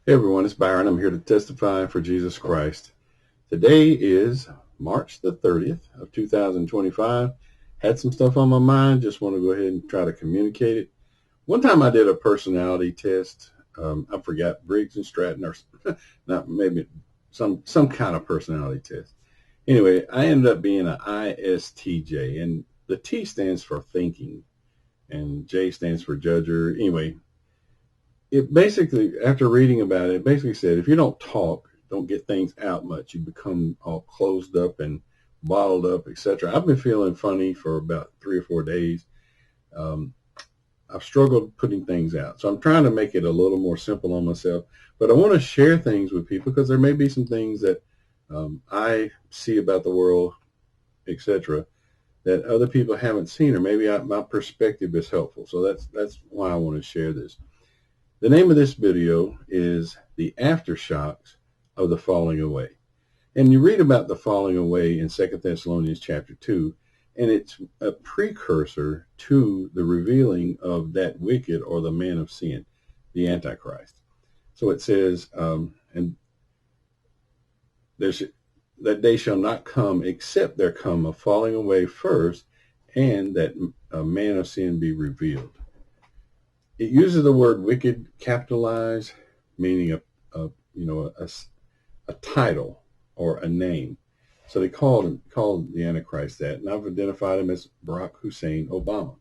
Hey everyone, it's Byron. I'm here to testify for Jesus Christ. Today is March the 30th of 2025. Had some stuff on my mind. Just want to go ahead and try to communicate it. One time I did a personality test. I forgot Briggs and Stratton or not maybe some kind of personality test. Anyway, I ended up being an ISTJ, and the T stands for thinking, and J stands for judger. Anyway, it basically, after reading about it, it basically said if you don't talk, don't get things out much, you become all closed up and bottled up, etc. I've been feeling funny for about 3 or 4 days. Um, I've struggled putting things out, so I'm trying to make it a little more simple on myself. But I want to share things with people because there may be some things that I see about the world, etc., that other people haven't seen, or maybe my perspective is helpful. So that's why I want to share this. The name of this video is The Aftershocks of the Falling Away. And you read about the falling away in 2 Thessalonians chapter 2, and it's a precursor to the revealing of that wicked or the man of sin, the Antichrist. So it says, and that day shall not come except there come a falling away first, and that a man of sin be revealed. It uses the word wicked capitalized, meaning a title or a name. So they called the Antichrist that, and I've identified him as Barack Hussein Obama.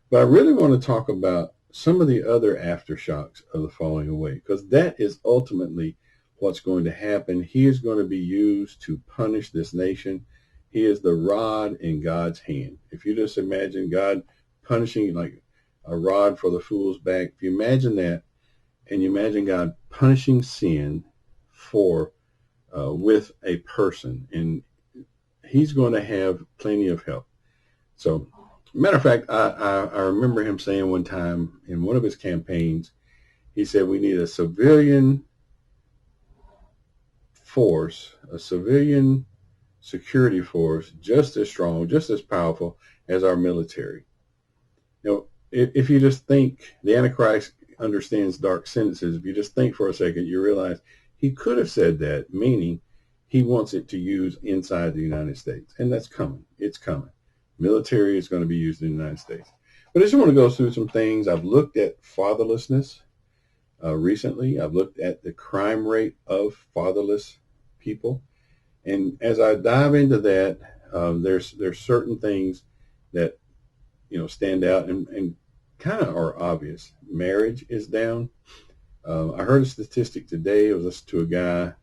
But I really want to talk about some of the other aftershocks of the falling away, because that is ultimately what's going to happen. He is going to be used to punish this nation. He is the rod in God's hand. If you just imagine God punishing like a rod for the fool's back, if you imagine that, and you imagine God punishing sin for with a person, and he's going to have plenty of help. So, matter of fact, I remember him saying one time in one of his campaigns, he said we need a civilian force, a civilian security force just as strong, just as powerful as our military. You know, if you just think the Antichrist understands dark sentences, if you just think for a second, you realize he could have said that, meaning he wants it to use inside the United States. And that's coming. It's coming. Military is going to be used in the United States. But I just want to go through some things. I've looked at fatherlessness recently. I've looked at the crime rate of fatherless people. And as I dive into that, there's certain things that stand out and kind of are obvious. Marriage is down. I heard a statistic today. I was listening to a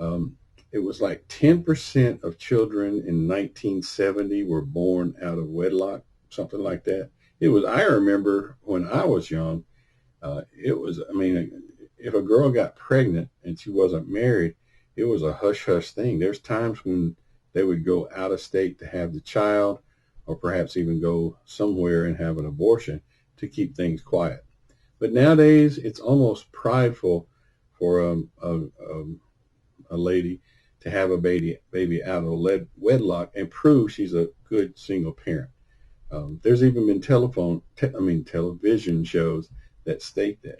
guy. It was like 10% of children in 1970 were born out of wedlock, something like that. I remember when I was young, if a girl got pregnant and she wasn't married, it was a hush-hush thing. There's times when they would go out of state to have the child, or perhaps even go somewhere and have an abortion to keep things quiet. But nowadays, it's almost prideful for a lady to have a baby out of wedlock and prove she's a good single parent. There's even been television shows that state that.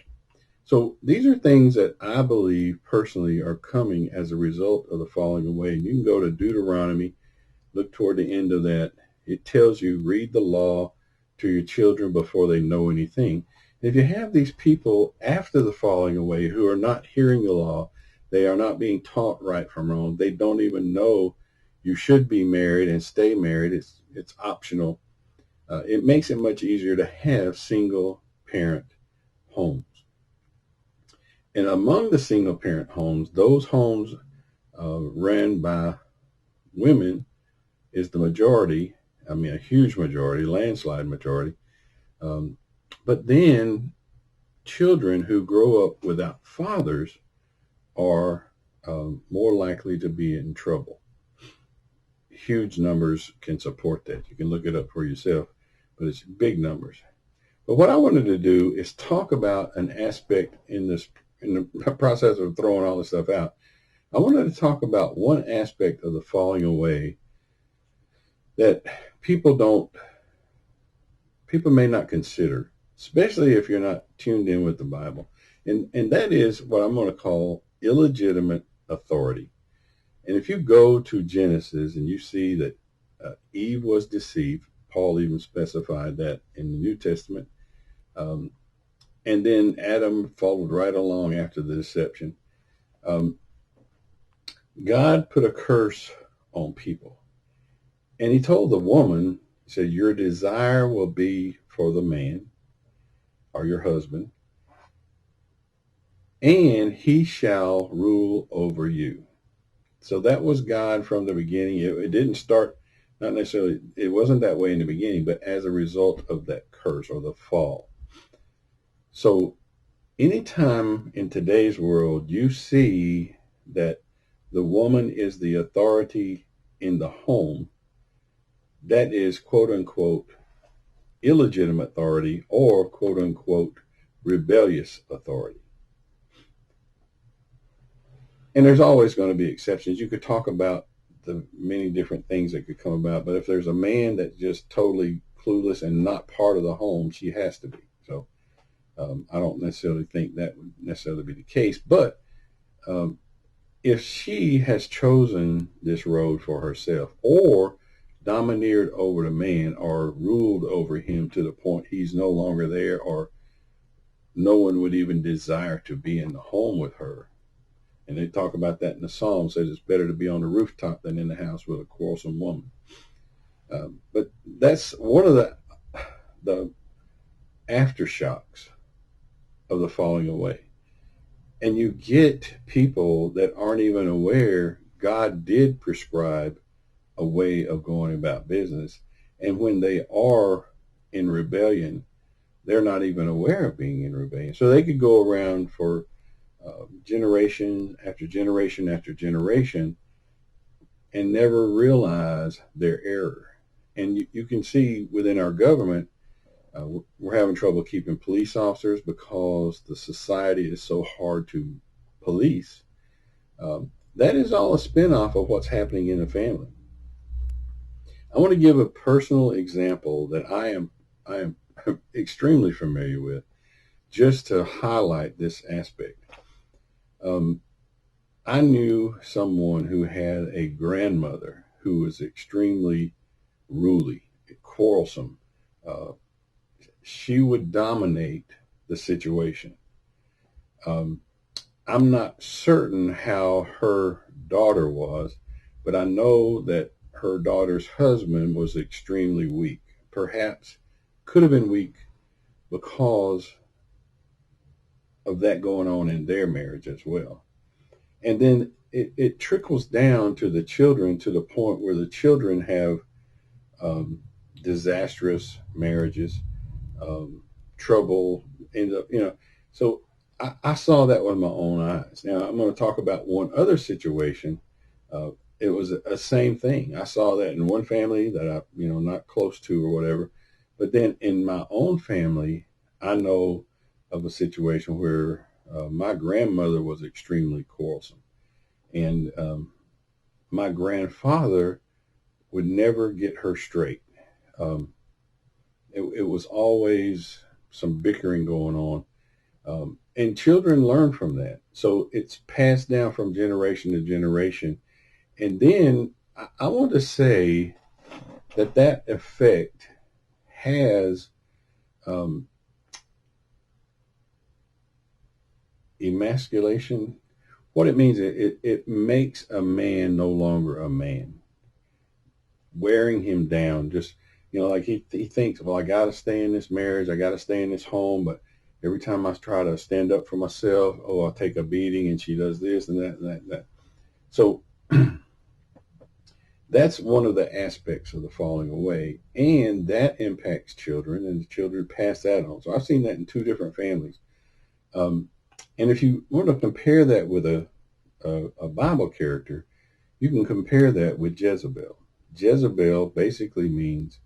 So these are things that I believe personally are coming as a result of the falling away. You can go to Deuteronomy, look toward the end of that. It tells you, read the law to your children before they know anything. If you have these people after the falling away who are not hearing the law, they are not being taught right from wrong. They don't even know you should be married and stay married. It's optional. It makes it much easier to have single parent homes. And among the single parent homes, those homes ran by women is the majority. I mean, a huge majority, landslide majority. But then children who grow up without fathers are more likely to be in trouble. Huge numbers can support that. You can look it up for yourself, but it's big numbers. But what I wanted to do is talk about an aspect in the process of throwing all this stuff out. I wanted to talk about one aspect of the falling away that people may not consider, especially if you're not tuned in with the Bible. And that is what I'm going to call illegitimate authority. And if you go to Genesis and you see that Eve was deceived, Paul even specified that in the New Testament, um, and then Adam followed right along after the deception. Um, God put a curse on people. And he told the woman, he said, your desire will be for the man or your husband, and he shall rule over you. So that was God from the beginning. It didn't start, not necessarily, it wasn't that way in the beginning, but as a result of that curse or the fall. So anytime in today's world you see that the woman is the authority in the home, that is quote unquote illegitimate authority or quote unquote rebellious authority. And there's always going to be exceptions. You could talk about the many different things that could come about, but if there's a man that's just totally clueless and not part of the home, she has to be. So I don't necessarily think that would necessarily be the case, but um, if she has chosen this road for herself or domineered over the man or ruled over him to the point he's no longer there or no one would even desire to be in the home with her. And they talk about that in the Psalm, says it's better to be on the rooftop than in the house with a quarrelsome woman. But that's one of the aftershocks of the falling away. And you get people that aren't even aware God did prescribe a way of going about business. And when they are in rebellion, they're not even aware of being in rebellion. So they could go around for generation after generation after generation and never realize their error. And you can see within our government, we're having trouble keeping police officers because the society is so hard to police. That is all a spinoff of what's happening in the family. I want to give a personal example that I am extremely familiar with, just to highlight this aspect. I knew someone who had a grandmother who was extremely ruly, quarrelsome. Uh, she would dominate the situation. Um, I'm not certain how her daughter was, but I know that her daughter's husband was extremely weak. Perhaps could have been weak because of that going on in their marriage as well. And then it trickles down to the children to the point where the children have disastrous marriages, trouble, end up, So I saw that with my own eyes. Now I'm going to talk about one other situation. It was a same thing. I saw that in one family that I, not close to or whatever. But then in my own family, I know of a situation where my grandmother was extremely quarrelsome. And my grandfather would never get her straight. It was always some bickering going on. And children learn from that. So it's passed down from generation to generation. And then I want to say that effect has emasculation. What it means, it makes a man no longer a man, wearing him down. Just, like he thinks, well, I got to stay in this marriage, I got to stay in this home, but every time I try to stand up for myself, oh, I'll take a beating, and she does this and that and that and that. So that's one of the aspects of the falling away, and that impacts children, and the children pass that on. So I've seen that in two different families. And if you want to compare that with a Bible character, you can compare that with Jezebel. Jezebel basically means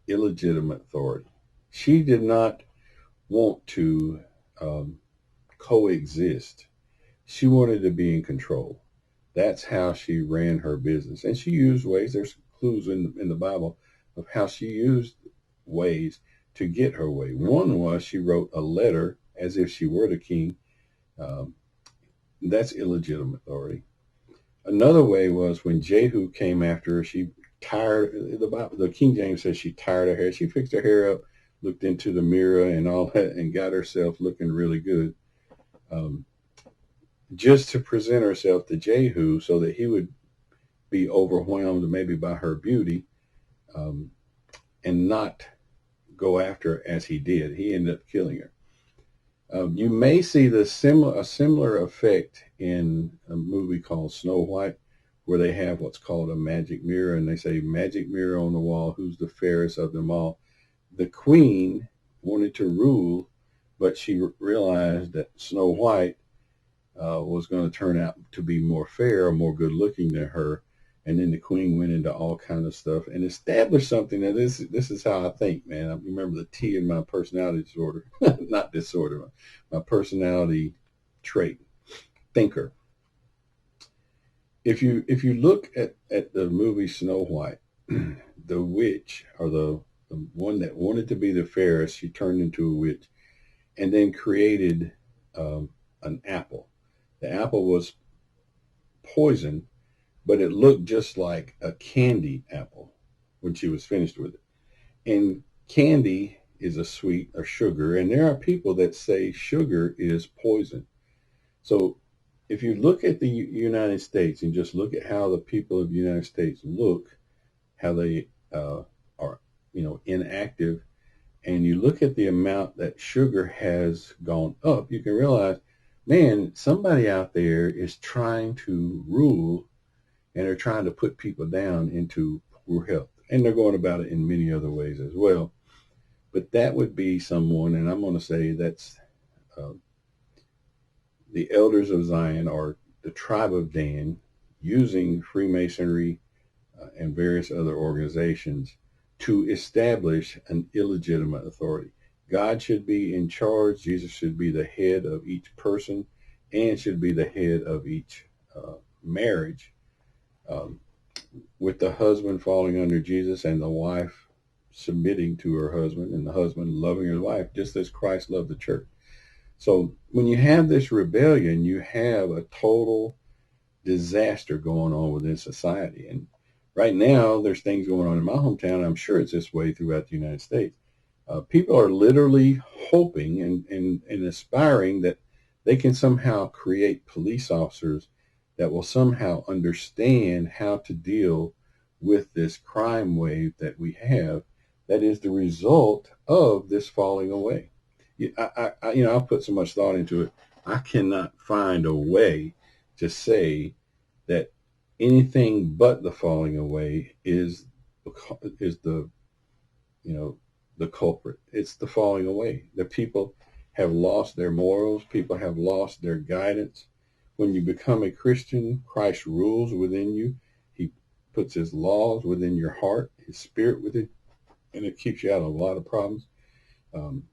illegitimate authority. She did not want to coexist. She wanted to be in control. That's how she ran her business. And she used ways, there's clues in the Bible of how she used ways to get her way. One was she wrote a letter as if she were the king. Um, that's illegitimate authority. Another way was when Jehu came after her, she tired, the King James says she tired her hair. She fixed her hair up, looked into the mirror and all that, and got herself looking really good. Um, just to present herself to Jehu so that he would be overwhelmed maybe by her beauty, um, and not go after her as he did. He ended up killing her. You may see a similar effect in a movie called Snow White, where they have what's called a magic mirror, and they say, "Magic mirror on the wall, who's the fairest of them all?" The queen wanted to rule, but she realized that Snow White was going to turn out to be more fair or more good looking than her. And then the queen went into all kind of stuff and established something that this is how I think, man. I remember the T in my personality disorder, not disorder, my personality trait, thinker. If you look at the movie Snow White, the witch, or the one that wanted to be the fairest, she turned into a witch and then created an apple. The apple was poison, but it looked just like a candy apple when she was finished with it. And candy is a sweet or sugar, and there are people that say sugar is poison. So if you look at the United States and just look at how the people of the United States look, how they are, inactive, and you look at the amount that sugar has gone up, you can realize, man, somebody out there is trying to rule, and they're trying to put people down into poor health. And they're going about it in many other ways as well. But that would be someone, and I'm going to say that's uh, the elders of Zion, or the tribe of Dan, using Freemasonry and various other organizations to establish an illegitimate authority. God should be in charge. Jesus should be the head of each person and should be the head of each marriage, um, with the husband falling under Jesus and the wife submitting to her husband and the husband loving his wife just as Christ loved the church. So when you have this rebellion, you have a total disaster going on within society. And right now, there's things going on in my hometown. I'm sure it's this way throughout the United States. People are literally hoping and aspiring that they can somehow create police officers that will somehow understand how to deal with this crime wave that we have, that is the result of this falling away. I've put so much thought into it. I cannot find a way to say that anything but the falling away is the the culprit. It's the falling away. The people have lost their morals. People have lost their guidance. When you become a Christian, Christ rules within you. He puts his laws within your heart, his spirit within, and it keeps you out of a lot of problems.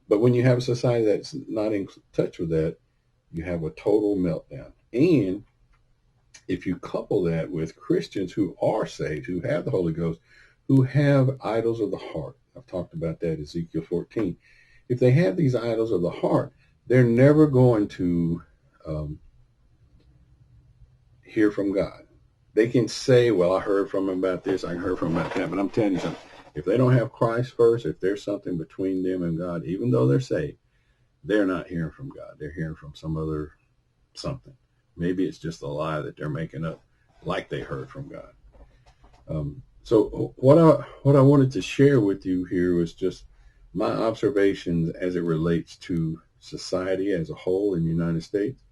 But when you have a society that's not in touch with that, you have a total meltdown. And if you couple that with Christians who are saved, who have the Holy Ghost, who have idols of the heart, I've talked about that, Ezekiel 14. If they have these idols of the heart, they're never going to hear from God. They can say, well, I heard from him about this, I heard from him about that, but I'm telling you something. If they don't have Christ first, if there's something between them and God, even though they're saved, they're not hearing from God. They're hearing from some other something. Maybe it's just a lie that they're making up, like they heard from God. So what I wanted to share with you here was just my observations as it relates to society as a whole in the United States.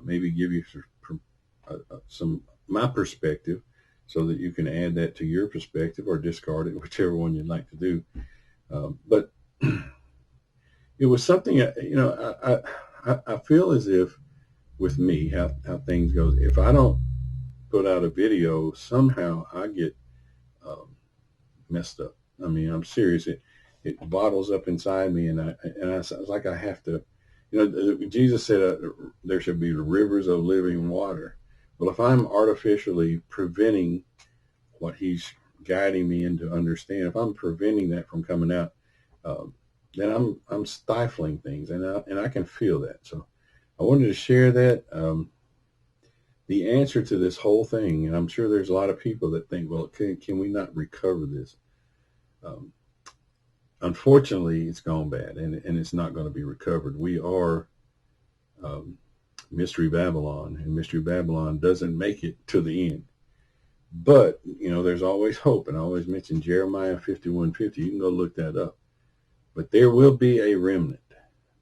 Maybe give you some my perspective, so that you can add that to your perspective or discard it, whichever one you'd like to do. But it was something, I feel as if with me, how things go, if I don't put out a video, somehow I get messed up. I mean, I'm serious. It bottles up inside me, and it's like I have to, Jesus said there should be rivers of living water. Well, if I'm artificially preventing what he's guiding me into understand, if I'm preventing that from coming out, then I'm stifling things, and I can feel that. So I wanted to share that. The answer to this whole thing, and I'm sure there's a lot of people that think, well, can we not recover this? Um, Unfortunately, it's gone bad, and it's not going to be recovered. We are um, Mystery Babylon, and Mystery Babylon doesn't make it to the end. But, there's always hope, and I always mention Jeremiah 51:50. You can go look that up. But there will be a remnant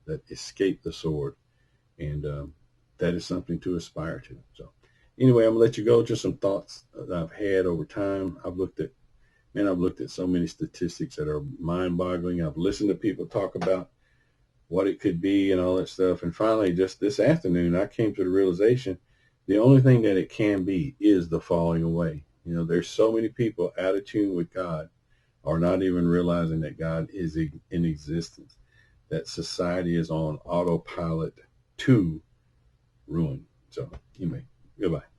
that escaped the sword, and that is something to aspire to. So anyway, I'm going to let you go. Just some thoughts that I've had over time. I've looked at so many statistics that are mind-boggling. I've listened to people talk about what it could be and all that stuff. And finally, just this afternoon, I came to the realization the only thing that it can be is the falling away. There's so many people out of tune with God, or not even realizing that God is in existence, that society is on autopilot to ruin. So anyway, goodbye.